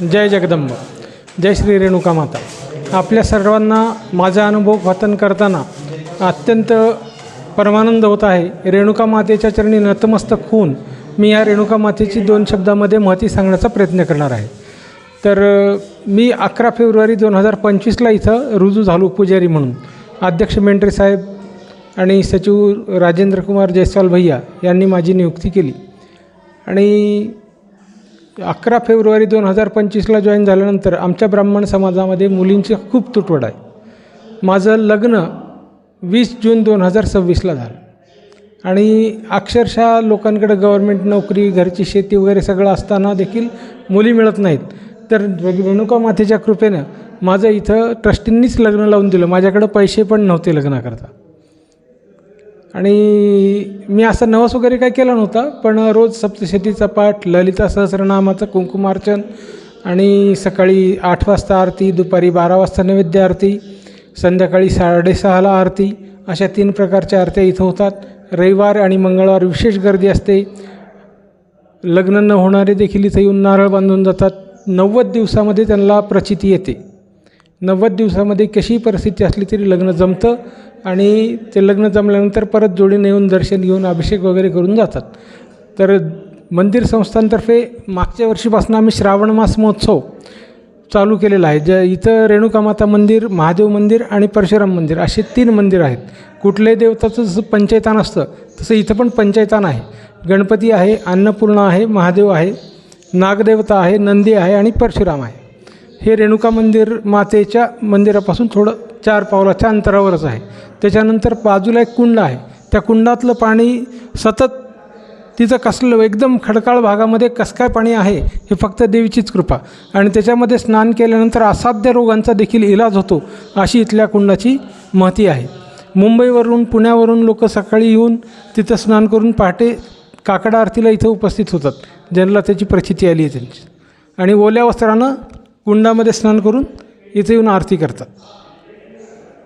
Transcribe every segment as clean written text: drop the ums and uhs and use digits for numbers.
जय जगदंब, जय श्री रेणुका माता. आपल्या सर्वांना माझा अनुभव कथन करताना अत्यंत परमानंद होत आहे. रेणुका मातेच्या चरणी नतमस्तक होऊन मी या रेणुका मातेची 2 शब्दामध्ये महती सांगण्याचा प्रयत्न करणार आहे. तर मी 11 फेब्रुवारी 2025ला इथं रुजू झालो पुजारी म्हणून. अध्यक्ष मेंढरे साहेब आणि सचिव राजेंद्र कुमार जयस्वाल भैया यांनी माझी नियुक्ती केली आणि 11 फेब्रुवारी 2025ला जॉईन झाल्यानंतर आमच्या ब्राह्मण समाजामध्ये मुलींची खूप तुटवड आहे. माझं लग्न 20 जून 2026ला झालं आणि अक्षरशः लोकांकडे गव्हर्मेंट नोकरी, घरची शेती वगैरे सगळं असताना देखील मुली मिळत नाहीत. तर रेणुका मातेच्या कृपेनं माझं इथं ट्रस्टींनीच लग्न लावून दिलं. माझ्याकडं पैसे पण नव्हते लग्नाकरता आणि मी असं नवस वगैरे काय केला नव्हता, पण रोज सप्तशतीचा पाठ, ललिता सहस्रनामाचं कुंकुमार्चन आणि सकाळी 8 वाजता आरती, दुपारी 12 वाजता नैवेद्य आरती, संध्याकाळी 6:30ला आरती, अशा 3 प्रकारच्या आरत्या इथं होतात. रविवार आणि मंगळवार विशेष गर्दी असते. लग्न न होणारे देखील इथं येऊन नारळ बांधून जातात. 90 दिवसामध्ये त्यांना प्रचिती येते. 90 दिवसामध्ये कशीही परिस्थिती असली तरी लग्न जमतं आणि ते लग्न जमल्यानंतर परत जोडीने येऊन दर्शन घेऊन अभिषेक वगैरे करून जातात. तर मंदिर संस्थांतर्फे मागच्या वर्षीपासून आम्ही श्रावण मास महोत्सव चालू केलेला आहे. इथं रेणुका माता मंदिर, महादेव मंदिर आणि परशुराम मंदिर असे 3 मंदिर आहेत. कुठल्याही देवताचं जसं पंचैतान असतं तसं इथं पण पंचैतान आहे. गणपती आहे, अन्नपूर्णा आहे, महादेव आहे, नागदेवता आहे, नंदी आहे आणि परशुराम आहे. हे रेणुका मंदिर मातेच्या मंदिरापासून थोडं 4 पावलाच्या अंतरावरच आहे. त्याच्यानंतर बाजूला एक कुंड आहे. त्या कुंडातलं पाणी सतत तिथं कसलं एकदम खडकाळ भागामध्ये कसं काय पाणी आहे हे फक्त देवीचीच कृपा. आणि त्याच्यामध्ये स्नान केल्यानंतर असाध्य रोगांचा देखील इलाज होतो अशी इथल्या कुंडाची महती आहे. मुंबईवरून, पुण्यावरून लोक सकाळी येऊन तिथं स्नान करून पहाटे काकडा आरतीला इथं उपस्थित होतात, ज्यांना त्याची प्रचिती आली आहे त्यांची, आणि ओल्या वस्त्रानं कुंडामध्ये स्नान करून इथे येऊन आरती करतात.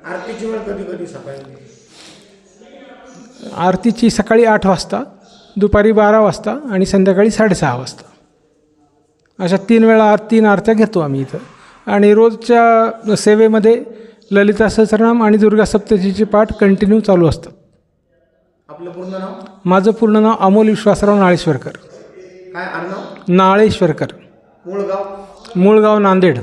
आरतीची वेळ कधी सकाळी? आरतीची सकाळी 8 वाजता, दुपारी 12 वाजता आणि संध्याकाळी 6:30 वाजता. अशा 3 वेळा 3 आरत्या घेतो आम्ही इथं. आणि रोजच्या सेवेमध्ये ललिता सहस्रनाम आणि दुर्गा सप्तशतीचे पाठ कंटिन्यू चालू असतात. आपलं पूर्ण नाव? माझं पूर्ण नाव अमोल विश्वासराव नाळेश्वरकर. काय आडनाव? नाळेश्वरकर. मूळ गाव? मूळ गाव नांदेड.